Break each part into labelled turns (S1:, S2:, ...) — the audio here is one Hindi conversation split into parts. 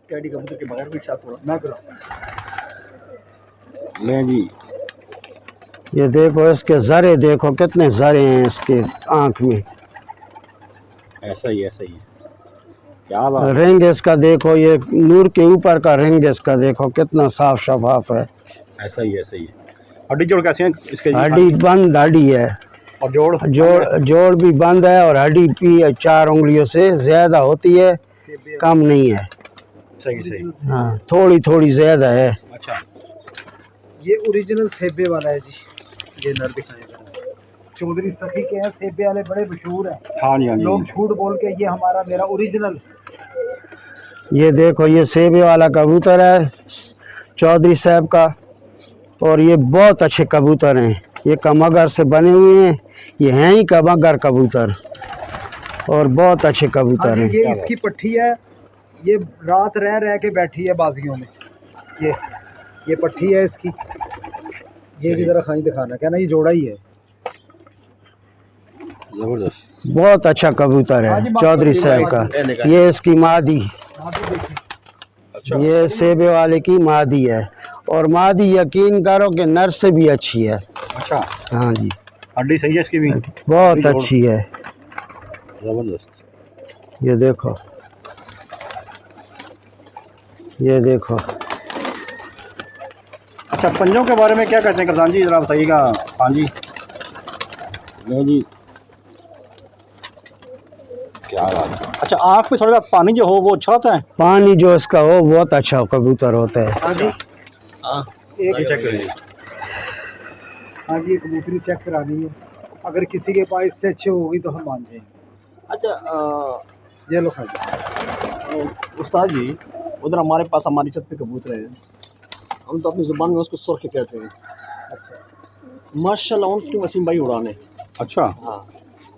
S1: टेडी कबूतर के बगैर भी शॉट करो ना करो।
S2: ले जी,
S3: ये देखो इसके जरे, देखो कितने जरे हैं इसके आँख में।
S2: ऐसा ही क्या बात।
S3: रिंग इसका देखो, ये नूर के ऊपर का रिंग इसका देखो कितना साफ शफाफ है।
S2: ऐसा ही हड्डी जोड़ कैसे हैं इसके?
S3: हड्डी बंद हड्डी है
S2: और
S3: जोड़ भी बंद है, और हड्डी भी 4 उंगलियों से ज्यादा होती है, कम नहीं है।
S2: सही।
S3: हाँ, थोड़ी थोड़ी ज्यादा है।
S2: अच्छा,
S1: ये ओरिजिनल सेबे वाला है जी। ये नर दिखाएगा, चौधरी सखी के हैं, सेबे वाले बड़े मशहूर हैं।
S2: हाँ जी।
S1: लोग झूठ बोल के ये मेरा ओरिजिनल।
S3: ये देखो, ये सेबे वाला कबूतर है चौधरी साहब का, और ये बहुत अच्छे कबूतर हैं। ये कमगर से बने हुए हैं, ये हैं ही कमगर कबूतर, और बहुत अच्छे कबूतर हैं।
S1: ये इसकी पट्टी है, ये रात रह के बैठी है बाजियों में। ये पट्टी है इसकी। ये भी जरा खाई दिखाना, क्या ना ये जोड़ा ही है।
S2: जबरदस्त,
S3: बहुत अच्छा कबूतर है चौधरी साहब का। ये इसकी मादी,
S2: अच्छा।
S3: ये सेबे वाले की मादी है, और मादी यकीन करो कि नर से भी अच्छी है।
S2: अच्छा,
S3: हाँ जी,
S2: हड्डी सही है इसकी भी,
S3: बहुत अच्छी है।
S2: जबरदस्त।
S3: ये देखो, ये देखो।
S2: अच्छा, पंजों के बारे में क्या कहते हैं कप्तान जी, जरा बताइएगा। हाँ जी, ले जी, क्या बात है। अच्छा, आँख पे थोड़ा पानी जो हो वो अच्छा होता है?
S3: पानी जो इसका हो बहुत अच्छा कबूतर होता है।
S1: हाँ जी,
S2: एक चेक करिए।
S1: हाँ जी, ये कबूतरी चेक करानी है। अगर किसी के पास इससे अच्छी होगी तो हम मान जाएंगे।
S2: अच्छा,
S1: ये लो खाइए।
S2: उस्ताद जी, उधर हमारे पास हमारी छत पे कबूतर है, हम तो अपनी ज़ुबान में उसको सुर्ख कहते हैं।
S1: अच्छा,
S2: माशाल्लाह उनकी वसीम भाई उड़ाने। अच्छा, हाँ,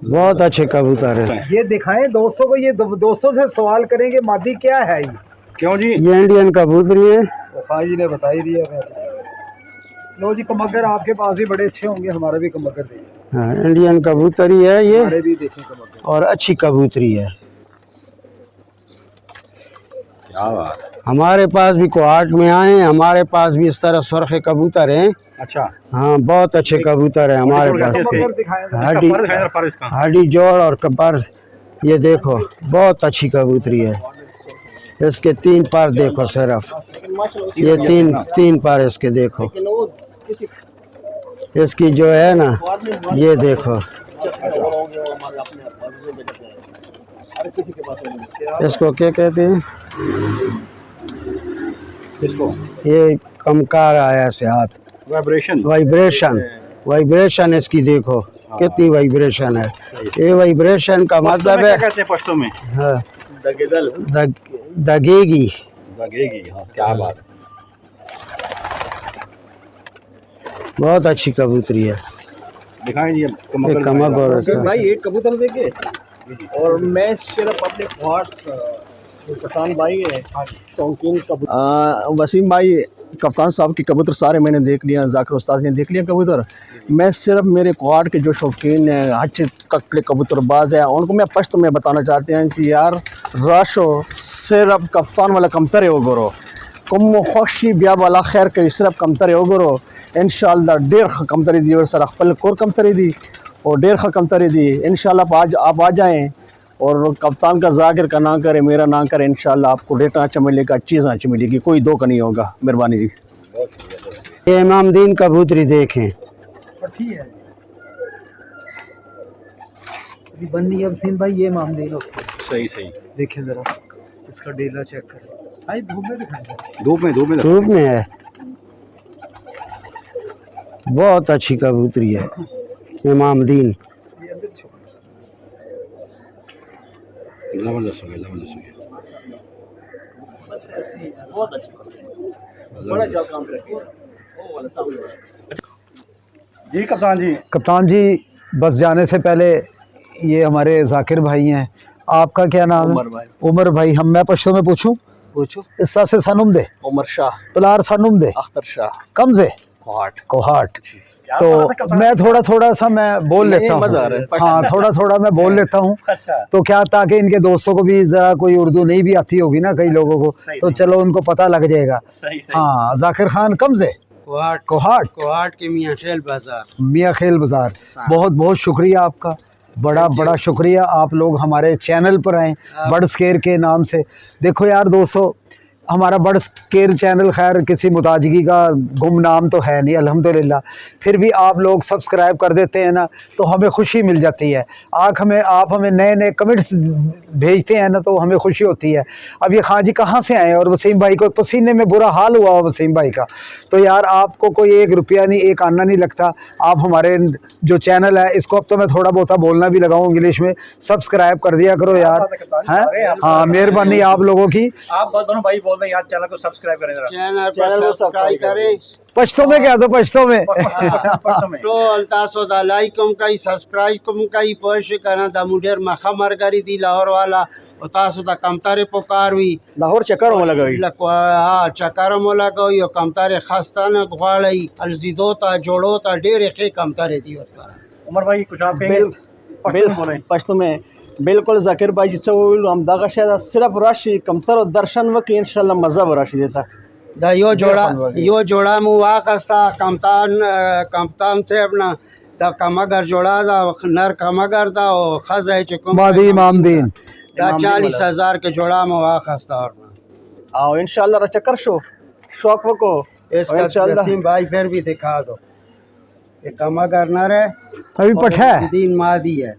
S3: बहुत अच्छे कबूतर है।
S1: ये दिखाएं दोस्तों को, ये दोस्तों से सवाल करेंगे मादी क्या है ये।
S2: क्यों जी?
S3: ये इंडियन कबूतरी है।
S1: वफाई जी ने बता ही दिया। लो जी, कमगर आपके पास ही बड़े अच्छे होंगे, हमारे भी कमगर देखिए।
S3: हाँ, इंडियन कबूतरी है ये,
S1: हमारे भी देखें कमगर,
S3: और अच्छी कबूतरी है।
S2: क्या बात है।
S3: हमारे पास भी कोहाट में आए, हमारे पास भी इस तरह सुर्ख कबूतर हैं।
S2: अच्छा,
S3: हाँ, बहुत अच्छे कबूतर हैं हमारे पास।
S1: कमगर दिखाएं जरा।
S3: हड्डी जोड़ और कपर, ये देखो बहुत अच्छी कबूतरी है। इसके 3 पार देखो सिर्फ, ये तीन पार इसके देखो। इसकी जो है ना, ये देखो, इसको क्या कहते हैं?
S2: किसको?
S3: ये कमकार आया से हाथ, वाइब्रेशन इसकी देखो कितनी वाइब्रेशन है। ये वाइब्रेशन का मतलब है,
S2: कहते हैं पश्तो में?
S3: हाँ,
S2: दगेगी। हाँ, क्या बात है।
S3: बहुत अच्छी कबूतरी है।
S2: दिखाएं जी
S3: कमर और इसका।
S1: भाई एक कबूतर देखे, और मैं सिर्फ अपने कप्तान भाई है शौकीन कबूतर,
S4: वसीम भाई कप्तान साहब के कबूतर सारे मैंने देख लिया, जाकिर उस्ताद ने देख लिया कबूतर। मैं सिर्फ मेरे क्वाड के जो शौकीन हैं, अच्छे तकड़े कबूतरबाज हैं, उनको मैं पश्त में बताना चाहते हैं कि यार राशो सिर्फ कप्तान वाला कमतर हो गोरो कम खुशी ब्या वाला खैर के सिर्फ कमतर हो गोरो इंशाल्लाह डेढ़ कमतरी दी और सर अखपल कोर कमतरी दी और डेढ़ कमतरी दी। इंशाल्लाह आज आप आ जाएँ और कप्तान का जाकिर का ना करे, मेरा ना करे, इंशाल्लाह आपको रेट अच्छा मिलेगा, चीज़ अच्छी मिलेगी, कोई दो का नहीं होगा। मेहरबानी जी।
S3: ये इमामदीन कबूतरी देखें,
S1: ठीक है बन्नी अब सीन भाई, ये मामदीन हो।
S2: सही
S1: देखें जरा इसका डेला चेक करें। भाई धूप में दिखाएंगे,
S3: धूप में है। बहुत अच्छी कबूतरी है इमामदीन।
S1: ये अंदर छोड़।
S2: जबरदस्त हो गया।
S1: बहुत अच्छा, बड़ा जॉब काम करती है वो वाला सामने।
S2: जी
S1: कप्तान जी बस जाने से पहले ये हमारे जाकिर भाई हैं, आपका क्या नाम है? उमर भाई। हम मैं पश्तो में पूछूं?
S4: पूछो।
S1: इस्सा से सनुम दे
S4: उमर शाह,
S1: पलार सनुम दे
S4: अख्तर शाह,
S1: कम से कोहाट। तो मैं थोड़ा सा मैं बोल लेता हूँ,
S4: मजा आ रहा है।
S1: हाँ थोड़ा मैं बोल लेता हूँ। तो क्या, ताकि इनके दोस्तों को भी ज़रा, कोई उर्दू नहीं भी आती होगी ना कई लोगों को, तो चलो उनको पता लग जाएगा। हाँ जाकिर खान कम से कोहाट
S3: के मियाँ खेल बाजार।
S1: मियाँ खेल बाज़ार, बहुत बहुत शुक्रिया आपका, बड़ा शुक्रिया। आप लोग हमारे चैनल पर आए बर्ड्स केयर के नाम से। देखो यार दोस्तों, हमारा बर्ड्स केयर चैनल खैर किसी मुताजगी का गुमनाम तो है नहीं अल्हम्दुलिल्लाह, फिर भी आप लोग सब्सक्राइब कर देते हैं ना, तो हमें खुशी मिल जाती है। आप हमें नए कमेंट्स भेजते हैं ना, तो हमें खुशी होती है। अब ये खां जी कहाँ से आए, और वसीम भाई को पसीने में बुरा हाल हुआ वसीम भाई का। तो यार आपको कोई 1 रुपया नहीं, 1 आना नहीं लगता। आप हमारे जो चैनल है इसको, अब तो मैं थोड़ा बहुत बोलना भी लगाऊँ इंग्लिश में, सब्सक्राइब कर दिया करो यार, हैं। हाँ मेहरबानी आप लोगों की।
S2: आप दोनों भाई बोल रहे हैं यार, चैनल को सब्सक्राइब करें जरा।
S3: चैनल को सब्सक्राइब करें।
S1: पश्तो में क्या, तो पश्तो में
S3: तो अल्तासो दा लाइक कम कई सब्सक्राइब कम कई पोश करना दा मुडेर मखा मरगरी दी लाहौर वाला अल्तासो दा कमतारे पुकारवी
S4: लाहौर चक्कर में लगा हुई
S3: हाँ चक्कर में लगा यो कमतारे खस्ता न घुआड़ी अलजिदो ता जोड़ो ता डेरे के कमतारे दी और सारा।
S2: उमर भाई कुछ आप कहेंगे?
S4: पश्तो में बिल्कुल जाकिर भाई जिससे हम दागा शायद सिर्फ राशि कमतर और दर्शन वक इंशाल्लाह मज़ा राशि देता
S3: दा यो जोड़ा मुआ खस्ता कमतान से अपना दा कमगर जोड़ा दा नर कमगर दा ओ खज़े चुकुम
S1: मादी इमामदीन
S3: दा 40,000 के जोड़ा मुआ खस्ता और
S4: आओ इंशाल्लाह चक्कर शौक को
S3: इसका वसीम भाई फिर भी दिखा दो। ये कमगर नर है,
S1: अभी पठा है,
S3: 3 मादी है।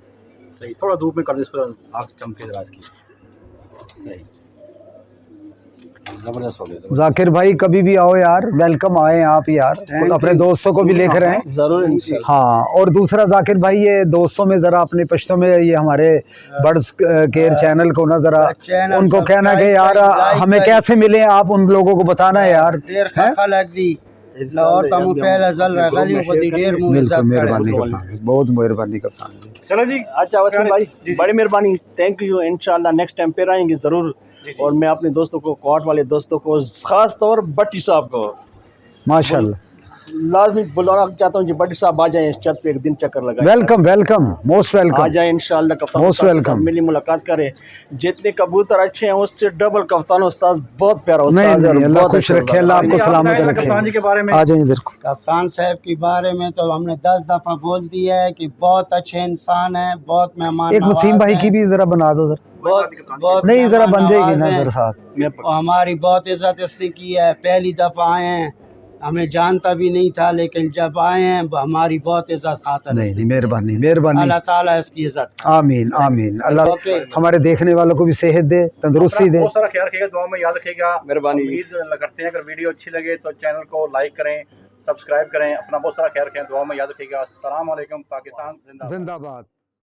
S2: सही, थोड़ा धूप में कर दे, इस पर आँख चमके दराज की। सही, जबरदस्त हो गया।
S1: जाकिर भाई कभी भी आओ यार, वेलकम आए आप यार, अपने दोस्तों को भी लेकर आए
S4: जरूर।
S1: हाँ, और दूसरा जाकिर भाई ये दोस्तों में ज़रा अपने पश्तों में ये हमारे बर्ड्स केयर चैनल को ना ज़रा उनको कहना कि यार हमें कैसे मिले, आप उन लोगों को बताना है यार। मेहरबानी कप्तान, बहुत मेहरबानी कप्तान जी।
S2: चलो जी,
S4: अच्छा वसीम भाई बड़ी मेहरबानी, थैंक यू। इंशाल्लाह नेक्स्ट टाइम फिर आएंगे ज़रूर। और मैं अपने दोस्तों को, कोहाट वाले दोस्तों को, ख़ास तौर भट्टी साहब को
S1: माशाल्लाह
S4: लाजमी बुलाना चाहता हूँ जी। भट्टी साहब आ जाए इस छत पे, एक दिन चक्कर लगाए।
S1: Welcome most welcome.
S4: आ जाए इंशाल्लाह, कप्तान
S1: मोस्ट वेलकम।
S4: मिली मुलाकात करें। जितने कबूतर अच्छे हैं उससे डबल कप्तान उस्ताद बहुत प्यारा उस्ताद है।
S1: नहीं, अल्लाह खुश रखे, अल्लाह आपको सलामत
S2: कप्तान जी के बारे में
S1: रखे। आ जाए इधर को।
S3: कप्तान साहब के बारे में तो हमने 10 दफ़ा बोल दिया है कि बहुत अच्छे इंसान है, बहुत मेहमान।
S1: एक वसीम भाई की भी ज़रा बना दो सर,
S3: बहुत
S1: नहीं ज़रा बन जाएगी ना सर साथ।
S3: हमारी बहुत इज्जत इसने की है, पहली दफ़ा आए हैं, हमें जानता भी नहीं था, लेकिन जब आए हैं हमारी बहुत इज्जत खातर।
S1: नहीं मेहरबानी
S3: अल्लाह ताला इसकी इज्जत।
S1: आमीन अल्लाह हमारे देखने वालों को भी सेहत दे, तंदुरुस्ती दे।
S2: बहुत सारा ख्याल रखिएगा, दुआ में याद रखिएगा।
S4: मेहरबानी।
S2: उम्मीद करते हैं अगर वीडियो अच्छी लगे तो चैनल को लाइक करें, सब्सक्राइब करें, अपना बहुत सारा ख्याल रखें, दुआ में याद रखिएगा। अस्सलाम वालेकुम, पाकिस्तान जिंदाबाद।